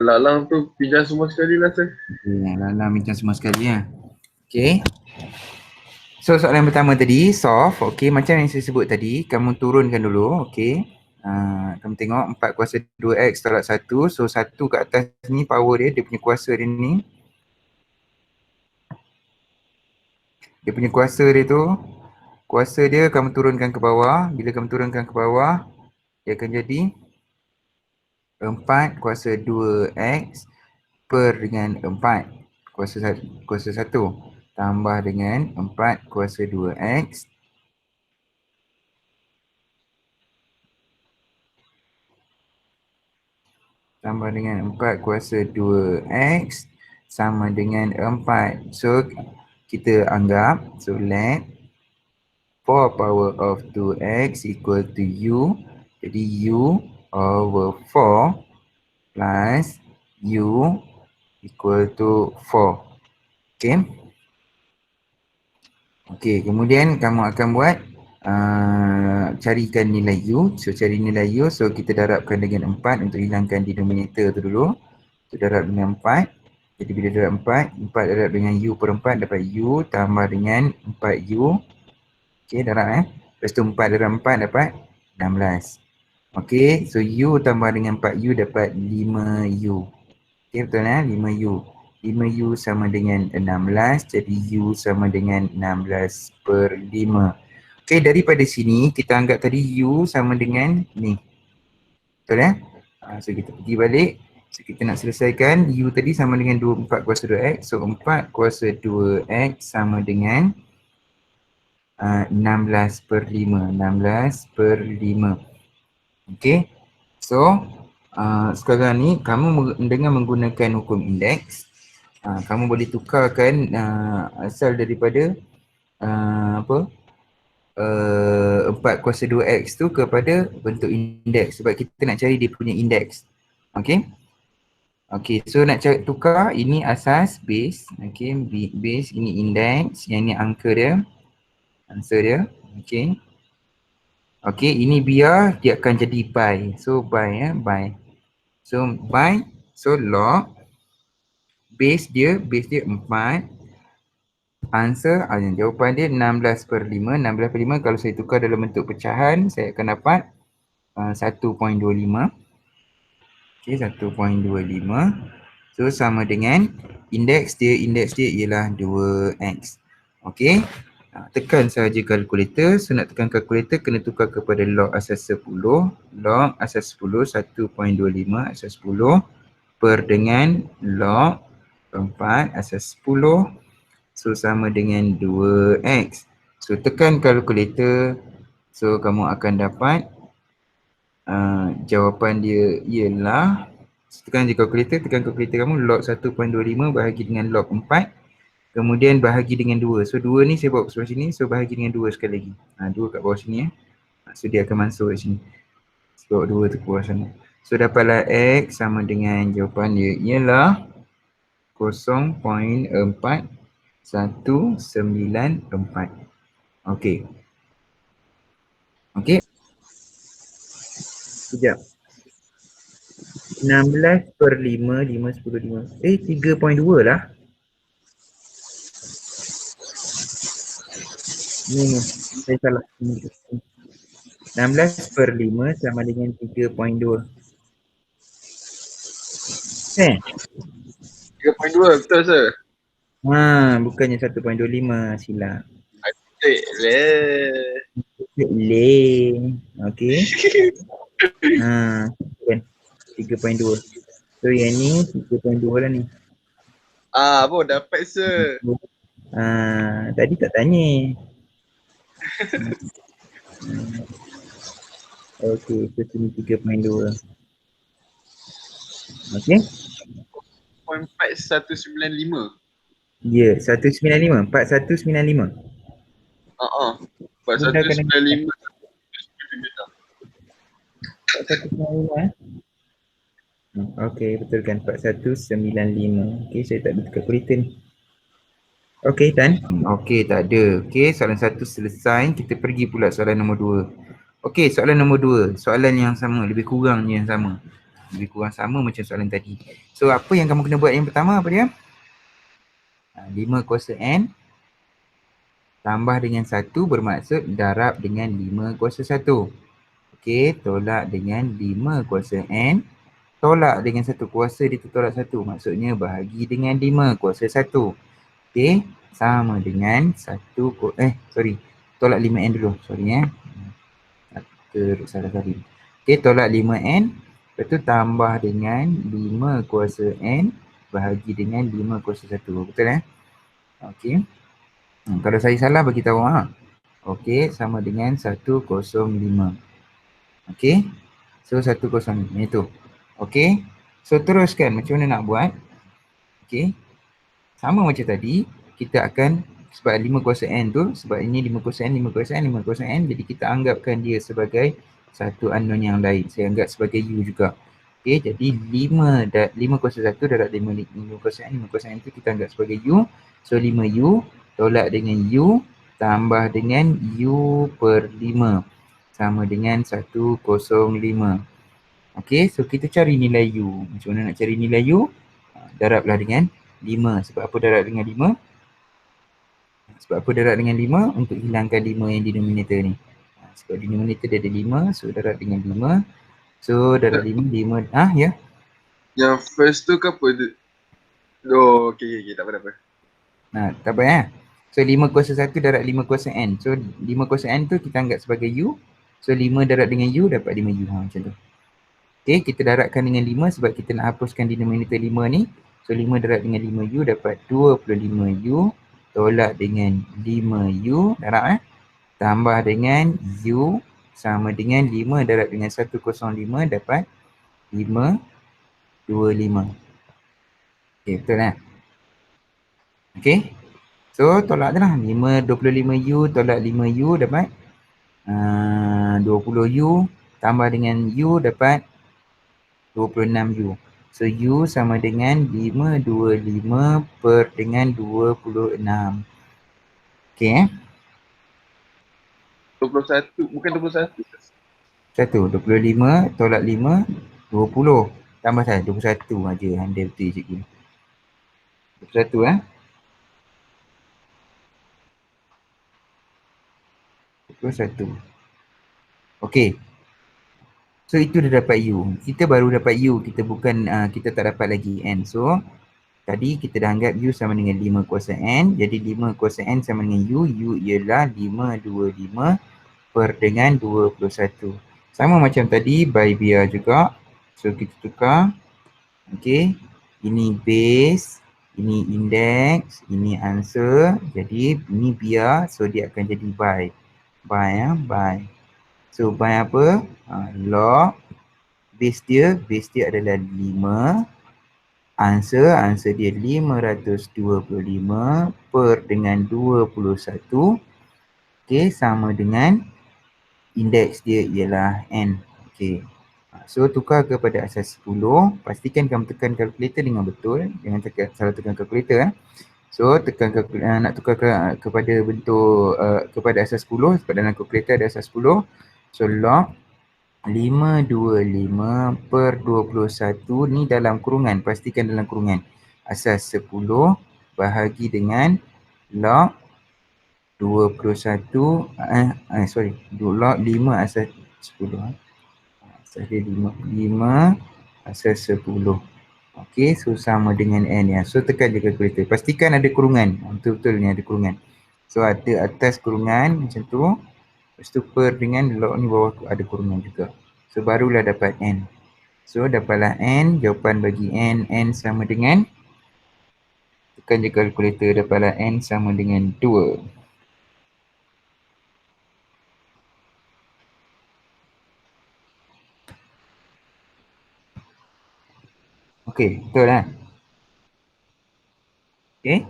Lalang tu pinjam semua sekali lah sir. Alah, macam semua sekali lah. Okay. So soalan pertama tadi, solve. Okay, macam yang saya sebut tadi, kamu turunkan dulu. Okay. Kamu tengok 4 kuasa 2x tolak 1. So 1 kat atas ni power dia punya kuasa dia ni. Dia punya kuasa dia tu, kuasa dia kamu turunkan ke bawah. Bila kamu turunkan ke bawah, dia akan jadi 4 kuasa 2x per dengan 4 kuasa 1 tambah dengan 4 kuasa 2x tambah dengan 4 kuasa 2x sama dengan 4. So kita anggap, so let 4 power of 2x equal to u. Jadi u over 4 plus u equal to 4. Okay. Okay, kemudian kamu akan buat carikan nilai u. So cari nilai u, so kita darabkan dengan 4 untuk hilangkan denominator tu dulu. So darab dengan 4. Jadi bila darab 4, 4 darab dengan u per 4 dapat u tambah dengan 4u. Okay, darab Lepas tu 4 darab 4 dapat 16. Okay, so u tambah dengan 4u dapat 5u. Okay, betul 5u. 5u sama dengan 16, jadi u sama dengan 16 per 5. Okay, daripada sini kita anggap tadi u sama dengan ni. Betul So kita pergi balik. So kita nak selesaikan u tadi sama dengan 4 kuasa 2x. So 4 kuasa 2x sama dengan 16 per 5. 16 per 5. Okay. So sekarang ni kamu dengan menggunakan hukum indeks, kamu boleh tukarkan asal daripada 4 kuasa 2x tu kepada bentuk indeks sebab kita nak cari dia punya indeks. Okay. Okay, so nak cari tukar, ini asas, base. Okay, base, ini indeks, yang ni angka dia, answer dia. Okay. Okay, ini biar dia akan jadi by. So by by. So by, so log base dia 4. Answer, jawapan dia 16 per 5. 16 per 5 kalau saya tukar dalam bentuk pecahan, saya akan dapat 1.25. Okay, 1.25. So sama dengan indeks dia ialah 2x. Okay. Tekan saja kalkulator. So nak tekan kalkulator kena tukar kepada log asas 10. Log asas 10 1.25 asas 10 per dengan log 4 asas 10. So sama dengan 2x. So tekan kalkulator. So kamu akan dapat jawapan dia ialah, tekan je kalkulator, tekan kalkulator kamu, log 1.25 bahagi dengan log 4. Kemudian bahagi dengan 2. So 2 ni saya bawa ke sebelah sini. So bahagi dengan 2 sekali lagi. 2 kat bawah sini So dia akan masuk kat sini. So bawa 2 tu ke bawah sana. So dapatlah X sama dengan jawapan dia ialah 0.4194. Okey. Okey. Sekejap. 16 per 5, 5, 10, 5. 3.2 lah. Ni, saya salah. 16 per 5 sama dengan 3.2. 3.2 betul sir. Bukannya 1.25, silap. Le. Okey. Kan 3.2. So yang ni 3.2 lah ni. Apa dapat sir? Tadi tak tanya. Okey, so sini 3.2. Okey. 4195. Ya, 195, 4195. 4195. 4195 Okey, betul kan, 4195. Okey, saya tak ada kalkulator ni. Okey, Tan. Okey, tak ada. Okey, soalan 1 selesai. Kita pergi pula soalan nombor 2. Okey, soalan nombor 2. Soalan yang sama, lebih kurang yang sama. Lebih kurang sama macam soalan tadi. So apa yang kamu kena buat yang pertama apa dia? 5 kuasa N tambah dengan 1 bermaksud darab dengan 5 kuasa 1. Okey, tolak dengan 5 kuasa N. Tolak dengan 1 kuasa dia tolak 1. Maksudnya bahagi dengan 5 kuasa 1. Okey, sama dengan 1 tolak 5N dulu. Sorry. Terus salah tadi. Okey, tolak 5N. Lepas tu tambah dengan 5 kuasa N bahagi dengan 5 kuasa 1. Betul Okey. Kalau saya salah bagi tahu Okey, sama dengan 105. Okey. So 105 itu. Okey. So teruskan macam mana nak buat? Okey. Sama macam tadi, kita akan sebab 5 kuasa N tu, sebab ini 5 kuasa N, 5 kuasa N, 5 kuasa N, jadi kita anggapkan dia sebagai satu unknown yang lain. Saya anggap sebagai U juga. Okey, jadi 5 kuasa 1 darab 5 kuasa N, 5 kuasa N tu kita anggap sebagai U. So 5U tolak dengan U tambah dengan U per 5 sama dengan 105. Okey, so kita cari nilai U. Macam mana nak cari nilai U? Darablah dengan 5. Sebab apa darab dengan 5? Sebab apa darab dengan 5? Untuk hilangkan 5 yang denominator ni. Sebab denominator dia ada 5, so darab dengan 5. So darab 5, 5, ya? Yang first tu ke apa? Oh, okay, tak apa. Tak apa So 5 kuasa 1 darab 5 kuasa N. So 5 kuasa N tu kita anggap sebagai U. So 5 darab dengan U dapat 5U. Macam tu. Okay, kita darabkan dengan 5 sebab kita nak hapuskan denominator 5 ni. So 5 darab dengan 5U dapat 25U. Tolak dengan 5U. Darab Tambah dengan U sama dengan 5 darab dengan 105 dapat 525. Okay, betul Okay. So tolak je lah 25U tolak 5U dapat 20U tambah dengan U dapat 26U. So U sama dengan 525 per dengan 26. Okay 21, bukan 21. 25 tolak 5, 20. Tambah saya 21 aja handle betul cikgu. 21 21. Okey. So itu dah dapat U. Kita baru dapat U, kita bukan kita tak dapat lagi N. So tadi kita dah anggap U sama dengan 5 kuasa N. Jadi 5 kuasa N sama dengan U. U ialah 525 per dengan 21. Sama macam tadi by biar juga. So kita tukar. Okey. Ini base, ini index, ini answer. Jadi ini biar, so dia akan jadi by. By. So by apa? Log base dia adalah 5. Answer dia 525 per dengan 21. Okey, sama dengan index dia ialah N. Okey. So tukar kepada asas 10. Pastikan kamu tekan kalkulator dengan betul. Jangan salah tekan kalkulator. So tekan nak tukar kepada bentuk kepada asas 10. Sebab dalam kalkulator ada asas 10. So log 525 per 21 ni dalam kurungan. Pastikan dalam kurungan. Asas 10 bahagi dengan log 21 log 5 asas 10. Asas dia 5 asas 10. Okey, so sama dengan N ya. So tekan je kalkulator. Pastikan ada kurungan. Betul-betul ni ada kurungan. So ada atas kurungan macam tu. Lepas tu per dengan log ni bawah tu ada kurungan juga. So barulah dapat N. So dapatlah N. Jawapan bagi N sama dengan, tekan je kalkulator, dapatlah N sama dengan 2. Okey, betul Okey.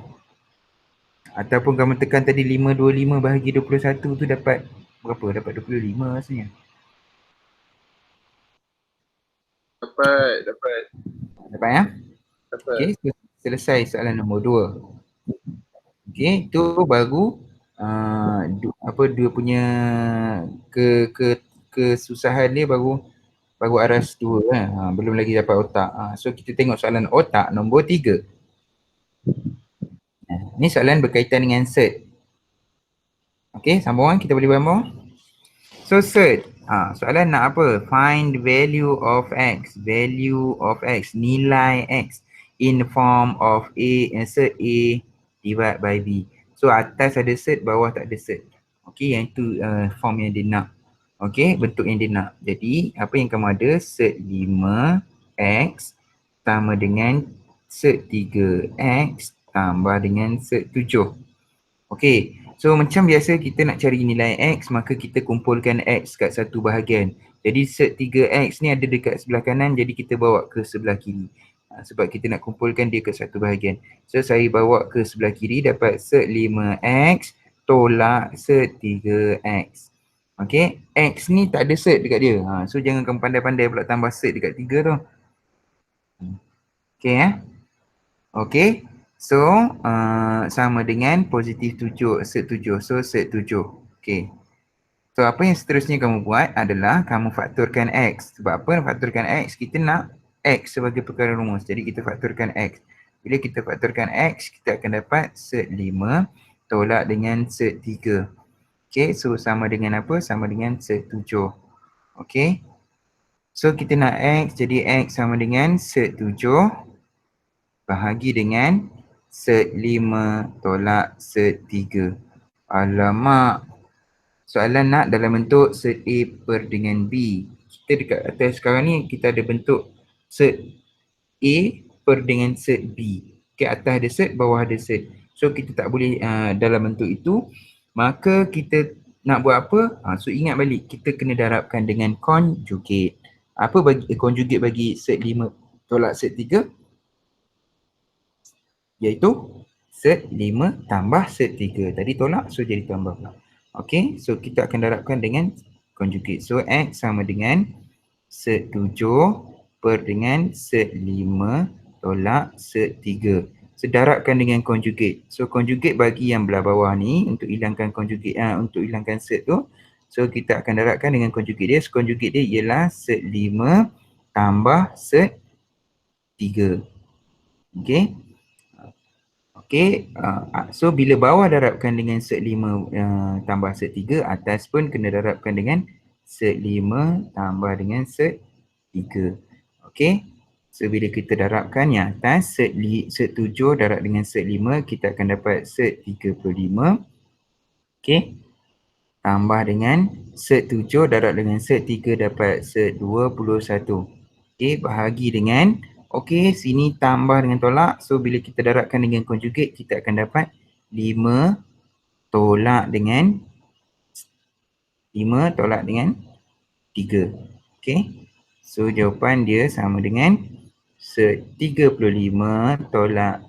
Ataupun kamu tekan tadi 525 bahagi 21 tu dapat berapa? Dapat 25 rasanya. Dapat. Dapat Okey, selesai soalan nombor 2. Okey, tu baru dia punya kesusahan dia baru baru aras 2 kan. Belum lagi dapat otak. So kita tengok soalan otak nombor 3. Ni soalan berkaitan dengan set. Okey, sambung kita boleh sambung. So set, soalan nak apa? Find value of x, nilai x in the form of set A divide by B. So atas ada set, bawah tak ada set. Okey, yang itu form yang dia nak. Okey, bentuk yang dia nak. Jadi apa yang kamu ada? Set 5x sama dengan set 3x tambah dengan set 7. Okey, so macam biasa kita nak cari nilai x, maka kita kumpulkan x kat satu bahagian. Jadi set 3x ni ada dekat sebelah kanan, jadi kita bawa ke sebelah kiri. Sebab kita nak kumpulkan dia ke satu bahagian. So saya bawa ke sebelah kiri, dapat set 5x tolak set 3x. Okey, x ni tak ada set dekat dia. So jangan kamu pandai-pandai pula tambah set dekat 3 tu. Okey Okey. So, sama dengan positif 7, set 7. So, set 7. Okey. So, apa yang seterusnya kamu buat adalah kamu faktorkan x. Sebab apa nak faktorkan x? Kita nak x sebagai perkara rumus. Jadi, kita faktorkan x. Bila kita faktorkan x, kita akan dapat set 5 tolak dengan set 3. Okey, so sama dengan apa? Sama dengan set 7. Okey. So, kita nak x, jadi x sama dengan set 7 bahagi dengan set 5 tolak set 3. Alamak. Soalan nak dalam bentuk set A per dengan B. Kita dekat atas sekarang ni kita ada bentuk set A per dengan set B. Okay, atas ada set, bawah ada set. So kita tak boleh dalam bentuk itu. Maka kita nak buat apa? So ingat balik, kita kena darabkan dengan conjugate. Apa bagi conjugate bagi set 5 tolak set 3? Iaitu set 5 tambah set 3. Tadi tolak, so jadi tambah pula. Okey, so kita akan darabkan dengan conjugate. So x sama dengan set 7 per dengan set 5 tolak set 3. So darabkan dengan conjugate. So conjugate bagi yang belah bawah ni untuk hilangkan conjugate, untuk hilangkan set tu. So kita akan darabkan dengan conjugate dia. So conjugate dia ialah set 5 tambah set 3. Okey. Okey, so bila bawah darabkan dengan set 5 tambah set 3, atas pun kena darabkan dengan set 5 tambah dengan set 3. Okey, so bila kita darabkan yang atas, set 7 darab dengan set 5, kita akan dapat set 35. Okey, tambah dengan set 7 darab dengan set 3 dapat set 21. Okey, bahagi dengan okey, sini tambah dengan tolak. So, bila kita darabkan dengan conjugate, kita akan dapat 5 tolak dengan 3. Okey. So, jawapan dia sama dengan set 35 tolak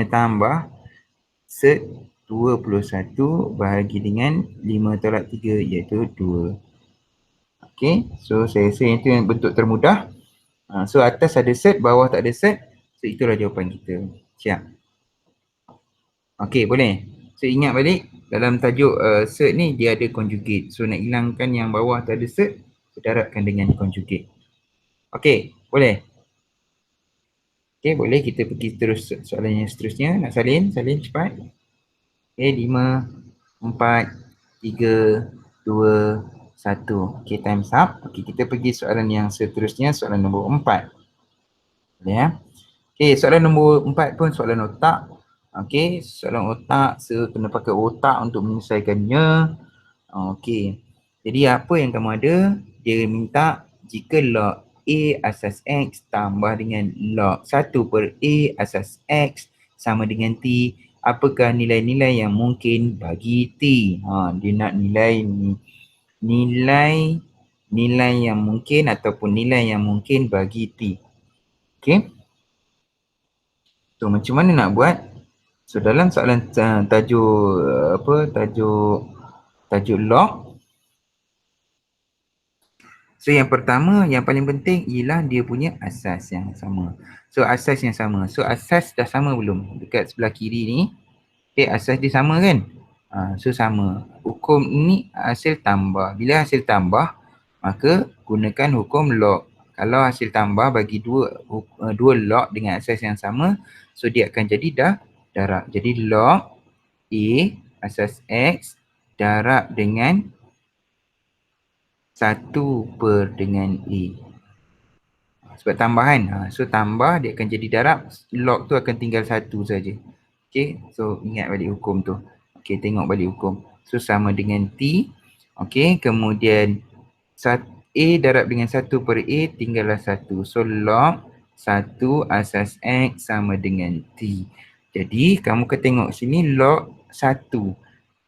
tambah set 21 bahagi dengan 5 tolak 3 iaitu 2. Okey. So, saya rasa itu yang bentuk termudah. So atas ada set, bawah tak ada set. So itulah jawapan kita. Siap. Okey, boleh. So ingat balik dalam tajuk set ni dia ada conjugate. So nak hilangkan yang bawah tak ada set, so darabkan dengan conjugate. Okey, boleh. Okey, boleh kita pergi terus soalan yang seterusnya. Nak salin cepat. Okey, 5 4 3 2 1. Okey, time's up. Okey, kita pergi soalan yang seterusnya, soalan nombor 4. Ya. Okey, soalan nombor 4 pun soalan otak. Okey, soalan otak, so kena pakai otak untuk menyelesaikannya. Okey. Jadi apa yang kamu ada? Dia minta jika log A asas X tambah dengan log 1 per A asas X sama dengan T, apakah nilai-nilai yang mungkin bagi T? Dia nak nilai yang mungkin ataupun nilai yang mungkin bagi T. Okey. So macam mana nak buat? So dalam soalan tajuk log. So yang pertama, yang paling penting ialah dia punya asas yang sama. So asas yang sama. So asas dah sama belum? Dekat sebelah kiri ni. Okay, asas dia sama kan? So sama. Hukum ni hasil tambah. Bila hasil tambah, maka gunakan hukum log. Kalau hasil tambah bagi dua log dengan asas yang sama, so dia akan jadi darab. Jadi log A asas X darab dengan 1 per dengan A. Sebab tambahan. So tambah dia akan jadi darab, log tu akan tinggal 1 saja. Okay, so ingat balik hukum tu. Okay, tengok balik hukum. So sama dengan T. Okay, kemudian A darab dengan 1 per A tinggallah 1. So log 1 asas X sama dengan T. Jadi kamu akan tengok sini log 1.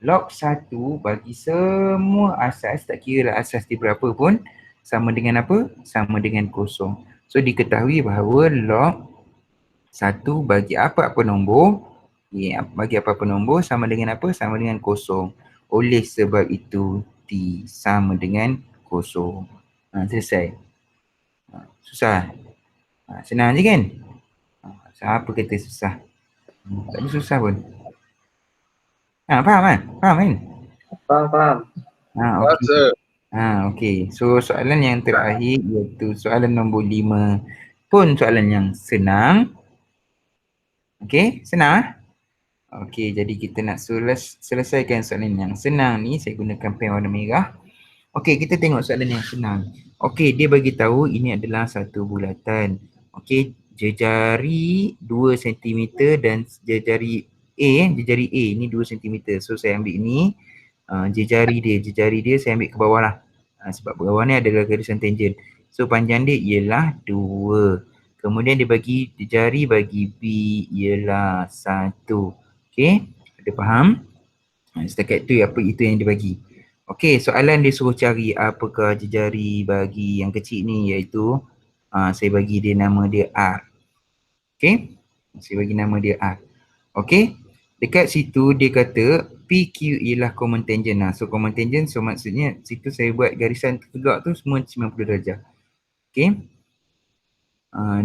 Log 1 bagi semua asas, tak kira lah asas dia berapa pun, sama dengan apa? Sama dengan kosong. So diketahui bahawa log 1 bagi apa-apa nombor, bagi apa-apa nombor sama dengan apa? Sama dengan kosong. Oleh sebab itu T sama dengan kosong. Selesai. Susah? Senang je kan? Siapa kata susah? Tak ada susah pun. Faham kan? Faham kan? Faham. Okey. Okey. So soalan yang terakhir iaitu soalan nombor 5 pun soalan yang senang. Okey, senang. Okey, jadi kita nak selesaikan soalan yang senang ni. Saya gunakan pen warna merah. Okey, kita tengok soalan yang senang. Okey, dia bagi tahu ini adalah satu bulatan. Okey, jejari 2 cm dan jejari A ni 2 cm. So saya ambil ini jejari dia saya ambil ke bawah lah. Sebab bawah ni adalah garisan tangent. So panjang dia ialah 2. Kemudian dia bagi jejari bagi B ialah 1. Okey, ada faham? Setakat tu apa itu yang dia bagi. Okey, soalan dia suruh cari apakah jejari bagi yang kecil ni, iaitu saya bagi dia nama dia R. Okey, saya bagi nama dia R. Okey, dekat situ dia kata PQ ialah common tangent. So common tangent, so maksudnya situ saya buat garisan tegak tu semua 90 darjah. Okey,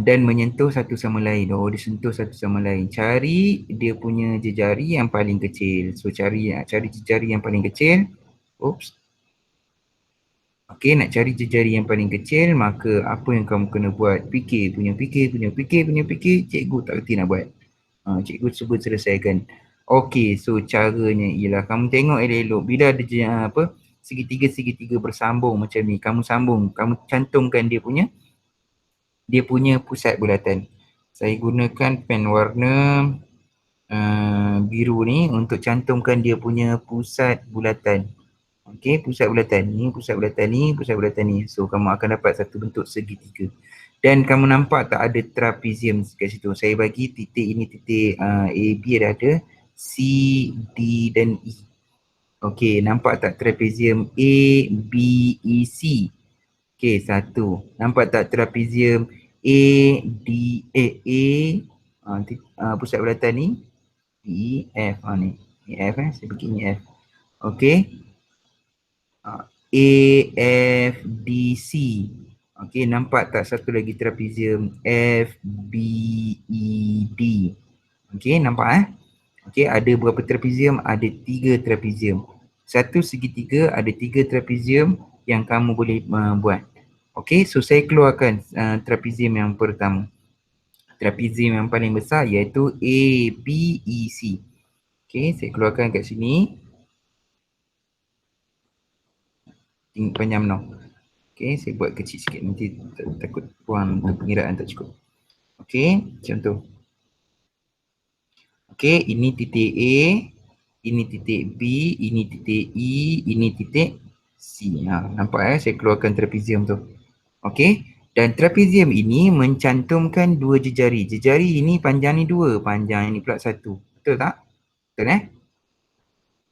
dan menyentuh satu sama lain. Dia sentuh satu sama lain. Cari dia punya jejari yang paling kecil. So cari jejari yang paling kecil. Okey, nak cari jejari yang paling kecil, maka apa yang kamu kena buat? Fikir, cikgu tak reti nak buat. Cikgu cuba selesaikan. Okey, so caranya ialah kamu tengok elok-elok bila ada segitiga bersambung macam ni, kamu sambung, kamu cantumkan dia punya pusat bulatan. Saya gunakan pen warna biru ni untuk cantumkan dia punya pusat bulatan. Okey, pusat bulatan ni. So kamu akan dapat satu bentuk segitiga. Dan kamu nampak tak ada trapezium kat situ. Saya bagi titik ini titik A, B ada, C, D dan E. Okey, nampak tak trapezium A, B, E, C? Okey, satu. Nampak tak trapezium A, D, pusat bulatan ni? E, F ni. F saya bagi ni F. Okey. A, F, D, C. Okey, nampak tak satu lagi trapezium F, B, E, D. Okey, nampak Okey, ada berapa trapezium? Ada 3 trapezium. Satu segitiga ada 3 trapezium yang kamu boleh buat. Okey, so saya keluarkan trapezium yang pertama. Trapezium yang paling besar iaitu A, B, E, C. Okey, saya keluarkan kat sini. Panjang no. Okey, saya buat kecil sikit, nanti takut ruang untuk pengiraan tak cukup. Okey, macam tu. Okey, ini titik A, ini titik B, ini titik E, ini titik C. Nampak saya keluarkan trapezium tu. Okey, dan trapezium ini mencantumkan 2 jejari. Jejari ini panjang ni 2, panjang ini pula 1. Betul tak? Betul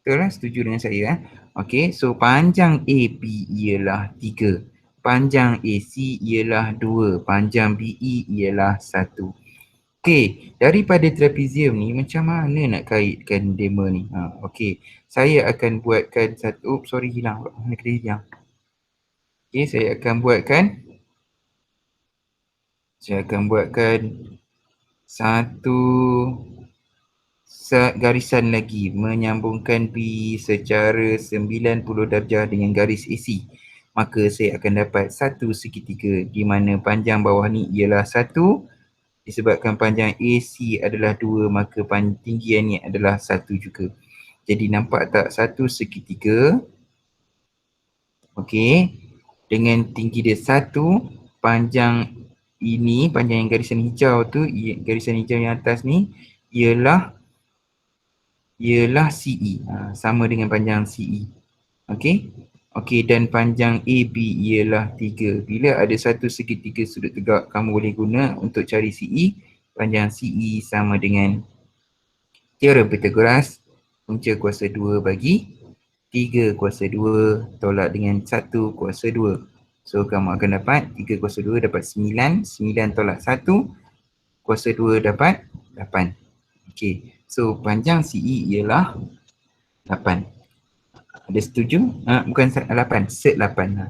Betul setuju dengan saya Okey, so panjang AB ialah 3. Panjang AC ialah 2. Panjang BE ialah 1. Okey, daripada trapezium ni macam mana nak kaitkan dema ni? Okey, saya akan buatkan satu, hilang. Mana kena hilang? Okey, saya akan buatkan satu garisan lagi menyambungkan B secara 90 darjah dengan garis AC. maka saya akan dapat satu segitiga di mana panjang bawah ni ialah 1. Disebabkan panjang AC adalah 2, maka tinggian ni adalah 1 juga. Jadi nampak tak satu segitiga, okey, dengan tinggi dia 1, panjang ini, panjang yang garisan hijau tu, garisan hijau yang atas ni ialah CE, sama dengan panjang CE. Okey. Okey, dan panjang AB ialah 3. Bila ada satu segitiga sudut tegak, kamu boleh guna untuk cari CE. Panjang CE sama dengan teorem Pythagoras, punca kuasa 2 bagi 3 kuasa 2 tolak dengan 1 kuasa 2. So, kamu akan dapat 3 kuasa 2 dapat 9. 9 tolak 1, kuasa 2 dapat 8. Okey, so panjang CE ialah 8. Ada setuju? Bukan 8, set 8 lah.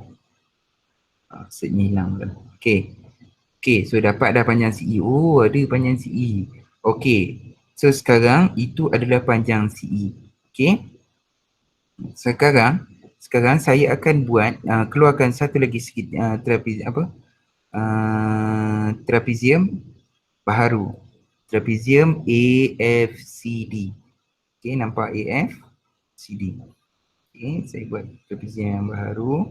Set ni hilang dah. Okey. Okey, so dapat dah panjang CE. Oh, ada panjang CE. Okey. So sekarang itu adalah panjang CE. Okey. Sekarang saya akan buat keluarkan satu lagi sikit trapezium baharu. Trapezium AFCD. Okey, nampak AFCD. Okey, saya buat trapezium yang baharu.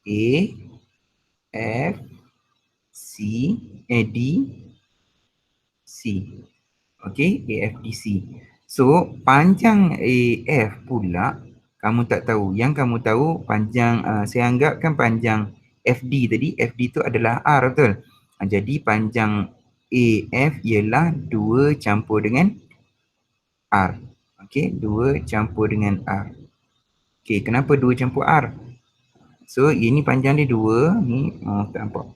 A, F, C, D, C. Okey, AFDC. So, panjang AF pula kamu tak tahu. Yang kamu tahu panjang, saya anggapkan panjang FD tadi, FD tu adalah R, betul? Jadi panjang AF ialah 2 campur dengan R. Okey, 2 campur dengan R. Okey, kenapa 2 campur R? So, ini panjang dia 2, ni tak nampak.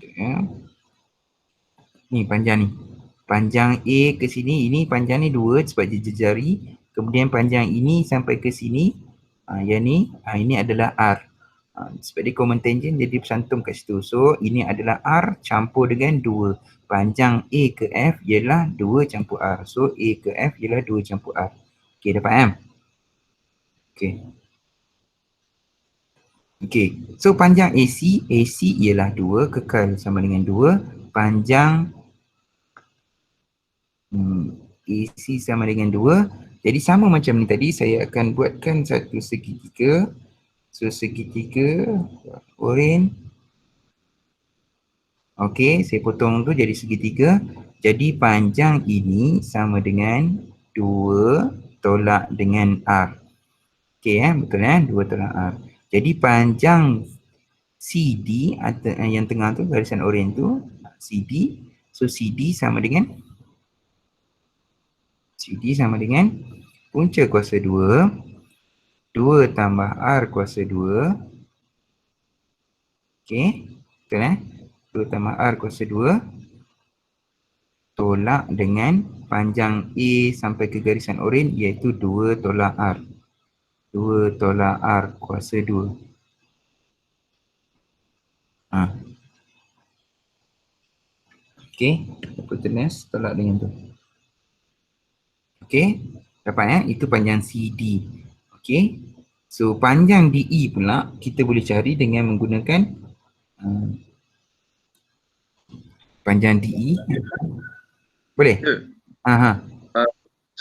Okay. Ni panjang ni. Panjang A ke sini, ini panjang ni 2 sebab dia jejari. Kemudian panjang ini sampai ke sini, yang ni, ini adalah R. Sebab dia common tangent, jadi bersantum kat situ. So, ini adalah R campur dengan 2. Panjang A ke F ialah 2 campur R. So, A ke F ialah 2 campur R. Okey, dapat kan? Okey. Okey, so panjang AC ialah 2, kekal sama dengan 2. Panjang AC sama dengan 2. Jadi sama macam ni tadi, saya akan buatkan satu segitiga. So segitiga oren. Okey, saya potong tu jadi segitiga. Jadi panjang ini sama dengan 2 tolak dengan R. Okey, betul 2 tolak R. Jadi panjang CD yang tengah tu, garisan oren tu, CD. So CD sama dengan punca kuasa 2, 2 tambah R kuasa 2. Okey, betul 2 tambah R kuasa 2 tolak dengan panjang A sampai ke garisan oren iaitu 2 tolak R. 2 tolak R kuasa 2. Okey, hypotenuse tolak dengan tu. Okey, dapat itu panjang CD. Okey, so panjang DE pula kita boleh cari dengan menggunakan panjang DE. Boleh? Ya. Macam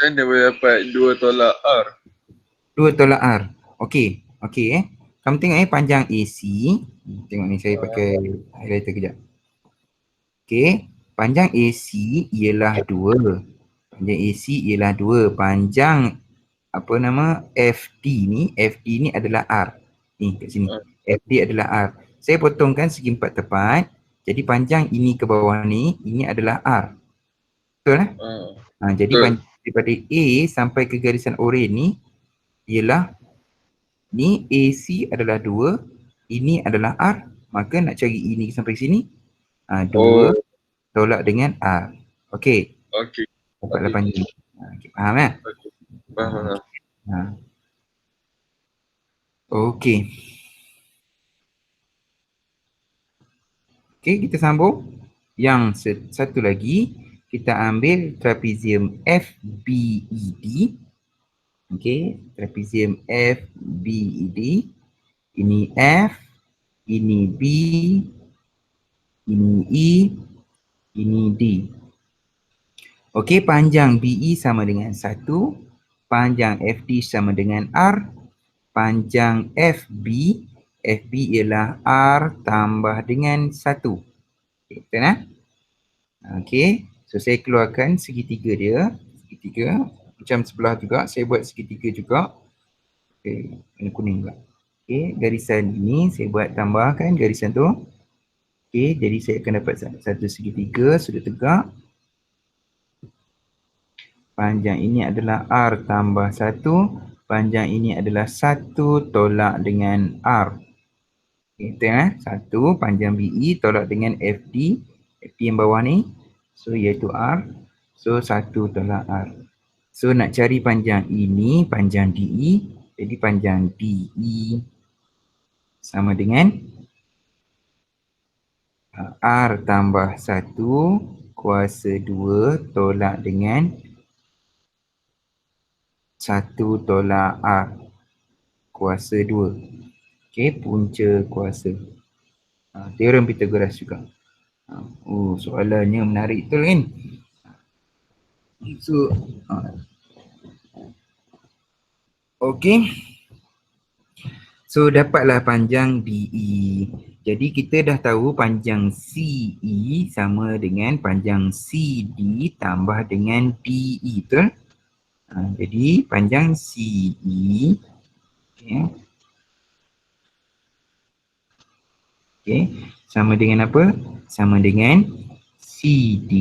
mana boleh dapat 2 tolak R? 2 tolak R. Okey, kamu tengok panjang AC. Tengok ni saya pakai highlighter kejap. Okey, panjang AC ialah 2. Panjang AC ialah 2. Panjang FD ni adalah R. Ni kat sini. FD adalah R. Saya potongkan segi 4 tepat. Jadi panjang ini ke bawah ni, ini adalah R. Betul jadi panjang daripada A sampai ke garisan oren ni ialah ni AC adalah 2, ini adalah R. Maka nak cari ini sampai sini, 2 tolak dengan R. Okey. Okey. Dapat 8 ni. Faham kan? Faham. Okey. Okey, kita sambung. Yang satu lagi, kita ambil trapezium FBED. Okey, trapezium FBED. Ini F, ini B, ini E, ini D. Okey, panjang BE sama dengan 1, panjang FD sama dengan R, panjang FB ialah R tambah dengan 1. Okay, betul tak? Okey, so saya keluarkan segitiga dia. Segitiga, macam sebelah juga, saya buat segitiga juga. Okey, warna kuning pula. Okey, garisan ini saya buat tambahkan garisan tu. Okey, jadi saya akan dapat satu segitiga sudut tegak. Panjang ini adalah R tambah 1. Panjang ini adalah 1 tolak dengan R. Okay, betul 1 panjang BE tolak dengan FD. FD yang bawah ni. So iaitu R. So 1 tolak R. So nak cari panjang ini, panjang DE. Jadi panjang DE sama dengan R tambah 1 kuasa 2 tolak dengan 1 tolak R kuasa 2. Okey, punca kuasa. Teorem Pythagoras juga. Soalannya menarik betul kan? So, okey. So, dapatlah panjang DE. Jadi, kita dah tahu panjang CE sama dengan panjang CD tambah dengan DE, betul? Jadi, panjang CE, okay, sama dengan apa? Sama dengan CD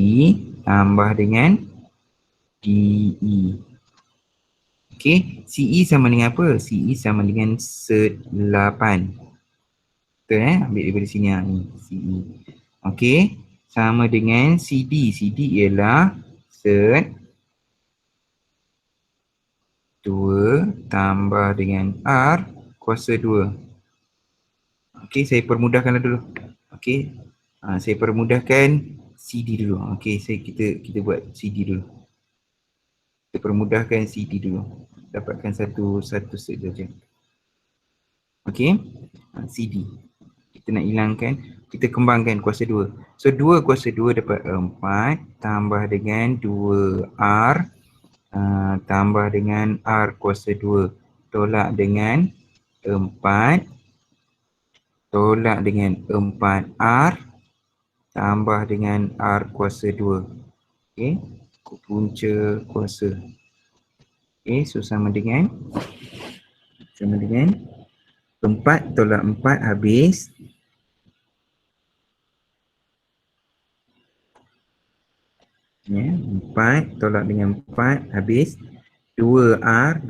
tambah dengan DE. Okey, CE sama dengan apa? CE sama dengan 8. Betul ambil daripada sini ni, CE. Okey, sama dengan CD. CD ialah 2 tambah dengan R kuasa 2. Okey, saya permudahkanlah dulu. Okey, saya permudahkan CD dulu. Okey, kita buat CD dulu. Kita permudahkan CD dulu. Dapatkan satu set saja. Okey, CD. Kita nak hilangkan, kita kembangkan kuasa 2. So 2 kuasa 2 dapat 4 tambah dengan 2R tambah dengan R kuasa 2 tolak dengan 4 tolak dengan 4R tambah dengan R kuasa 2. Okey, punca kuasa. Okey, so sama dengan 4 tolak 4 habis. Ya, 4 tolak dengan 4 habis. 2R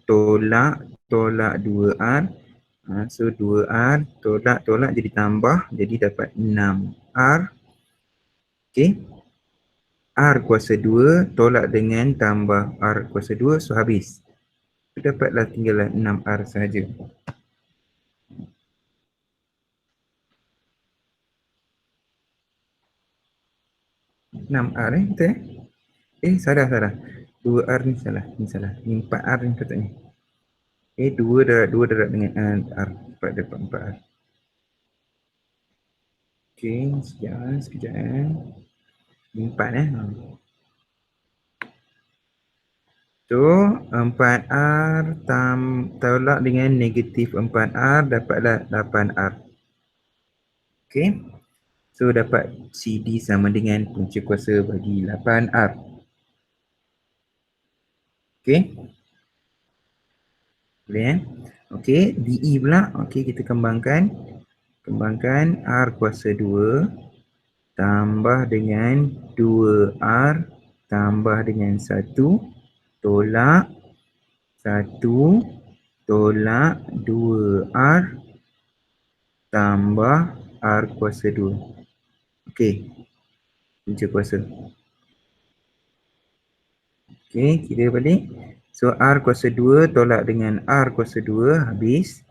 tolak 2R. So 2R tolak jadi tambah. Jadi dapat 6R. Okey. R kuasa 2 tolak dengan tambah R kuasa 2. So habis. So dapatlah tinggal 6R sahaja. R betul salah. 2R ni salah. Ni 4R ni katanya. 2 darab dengan R. 4 dapat 4R. Okey, sekejap. 4 So, 4R tolak dengan negatif 4R dapatlah 8R. Okey. So, dapat CD sama dengan punca kuasa bagi 8R. Okey. Boleh Okey, DE pula. Okey, kita kembangkan. R kuasa 2 tambah dengan 2R tambah dengan 1 tolak 1 tolak 2R tambah R kuasa 2. Okey, punca kuasa. Okey, kira balik. So, R kuasa 2 tolak dengan R kuasa 2 habis.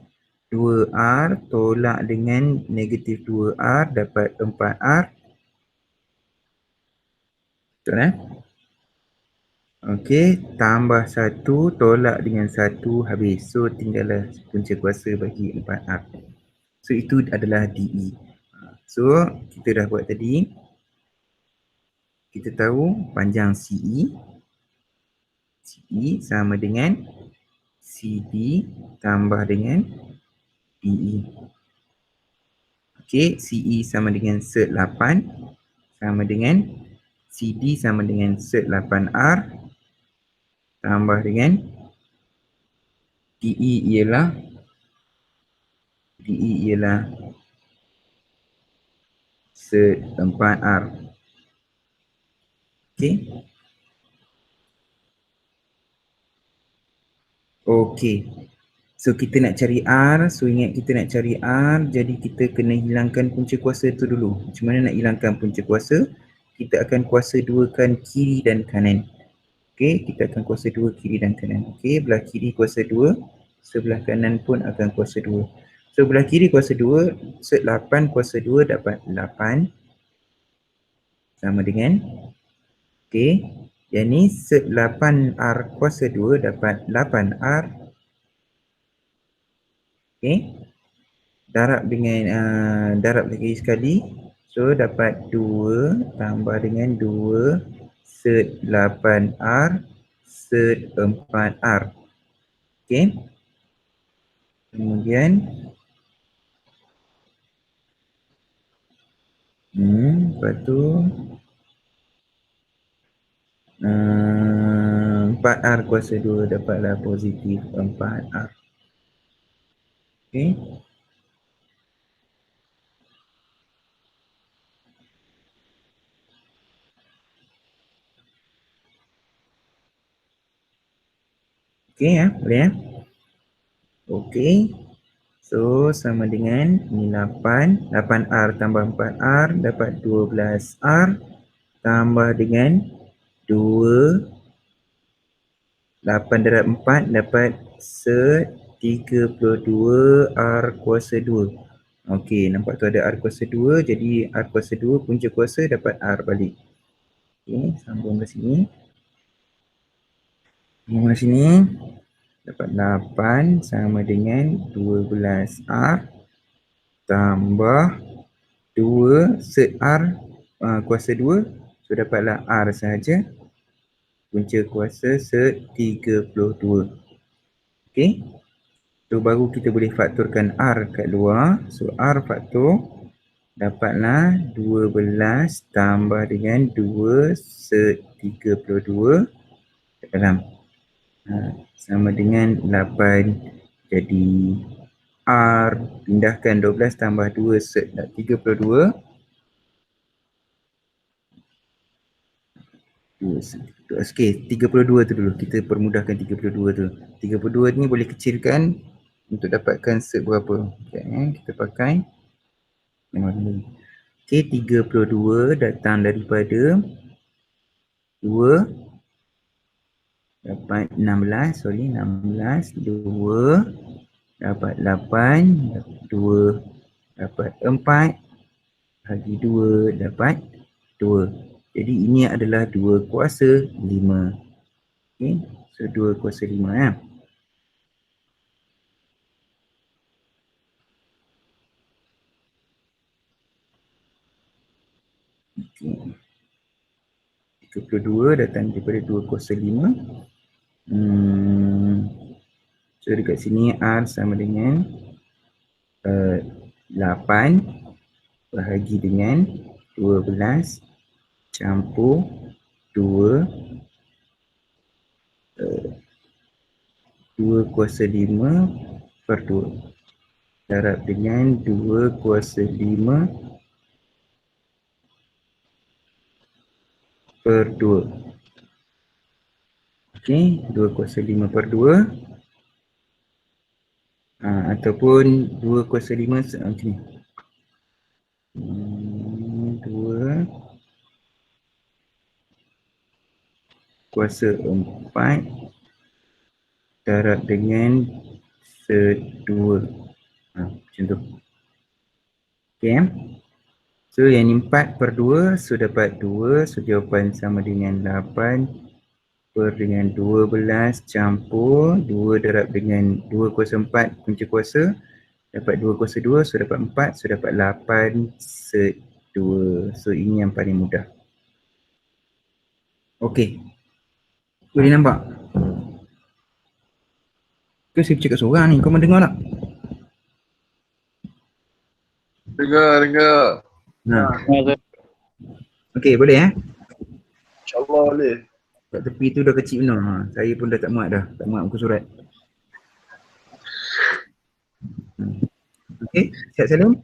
2R tolak dengan negatif 2R dapat 4R. Betul Okey, tambah 1 tolak dengan 1 habis. So tinggallah punca kuasa bagi 4R. So itu adalah DE. So kita dah buat tadi. Kita tahu panjang CE sama dengan CD tambah dengan DE. Okey, CE sama dengan sert 8 sama dengan CD sama dengan sert 8R tambah dengan DE ialah sert 4R. Okey. Okey. So kita nak cari R, so ingat kita nak cari R, jadi kita kena hilangkan punca kuasa tu dulu. Macam mana nak hilangkan punca kuasa? Kita akan kuasa duakan kiri dan kanan. Okey, kita akan kuasa 2 kiri dan kanan. Okey, belah kiri kuasa 2, sebelah kanan pun akan kuasa 2. So belah kiri kuasa 2, sert 8 kuasa 2 dapat 8 sama dengan, okey, yang ni sert 8R kuasa 2 dapat 8R. Okey, darab dengan darab lagi sekali. So dapat 2 tambah dengan 2 sert 8R sert 4R. Okey. Kemudian lepas tu 4R kuasa 2 dapatlah positif 4R. Okey. Okey boleh Okey. So sama dengan ni 8, 8R tambah 4R dapat 12R tambah dengan 2, 8 darab 4 dapat sert 32R kuasa 2. Okey, nampak tu ada R kuasa 2, jadi R kuasa 2 punca kuasa dapat R balik. Okey, sambung ke sini. Sambung ke sini. Dapat 8 sama dengan 12R tambah 2 sert R kuasa 2. So dapatlah R sahaja. Punca kuasa sert 32. Okey. So baru kita boleh faktorkan R kat luar. So R faktor dapatlah 12 tambah dengan 2 sert 32 kat dalam. Sama dengan 8. Jadi R pindahkan 12 tambah 2 sert 32. Okey, 32 tu dulu. Kita permudahkan 32 tu. 32 ni boleh kecilkan untuk dapatkan sert berapa. Okay, kita pakai. Okey, 32 datang daripada 2 dapat 16, 2 dapat 8, 2 dapat 4 bagi 2 dapat 2. Jadi ini adalah 2 kuasa 5. Okey, so 2 kuasa 5 ya. Okey. 32 datang daripada 2 kuasa 5. So dekat sini R sama dengan 8 bahagi dengan 12 campur 2 kuasa 5 per 2 darab dengan 2 kuasa 5 per 2. Okey, 2 kuasa 5 per 2 ataupun 2 kuasa 5 macam ni. 2 kuasa 4 darab dengan sert 2. Macam tu. Okey. So yang ni 4 per 2, so dapat 2, so jawapan sama dengan 8 per dengan 12 campur 2 darab dengan 2 kuasa 4 punca kuasa, dapat 2 kuasa 2, so dapat 4, so dapat 8 set 2. So ini yang paling mudah. Okey. Boleh nampak? Ke saya bercakap seorang ni, kau mau dengar tak? Dengar. Okey, boleh InsyaAllah boleh. Kat tepi tu dah kecil benar. Saya pun dah tak muat dah. Tak muat muka surat. Okey, siap Salim?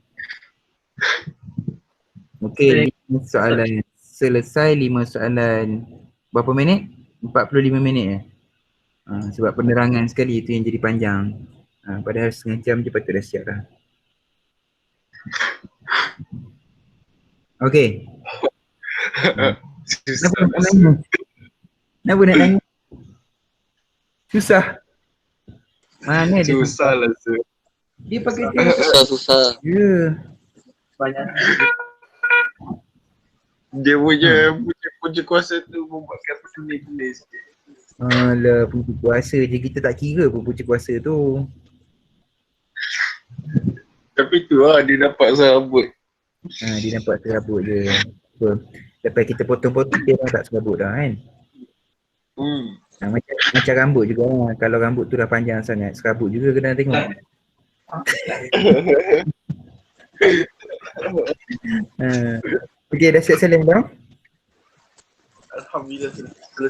Okey, 5 soalan. Selesai 5 soalan. Berapa minit? 45 minit sebab penerangan sekali tu yang jadi panjang. Padahal setengah jam je patut dah siap dah. Okey. Kenapa nak nanya? Kenapa nak nanya? Susah. Mana dia Susah lah tu. Dia pakai Susah. Ya. Dia punya punca kuasa tu membuatkan pening-pening sikit. Alah, punca kuasa je kita tak kira pun punca kuasa tu. Tapi tu lah dia dapat serabut. Dia nampak serabut je. So, lepas kita potong-potong dia dah tak serabut dah kan. Macam rambut juga lah. Kalau rambut tu dah panjang sangat, serabut juga kena tengok. Okey, dah siap Salim dah? Alhamdulillah selesai.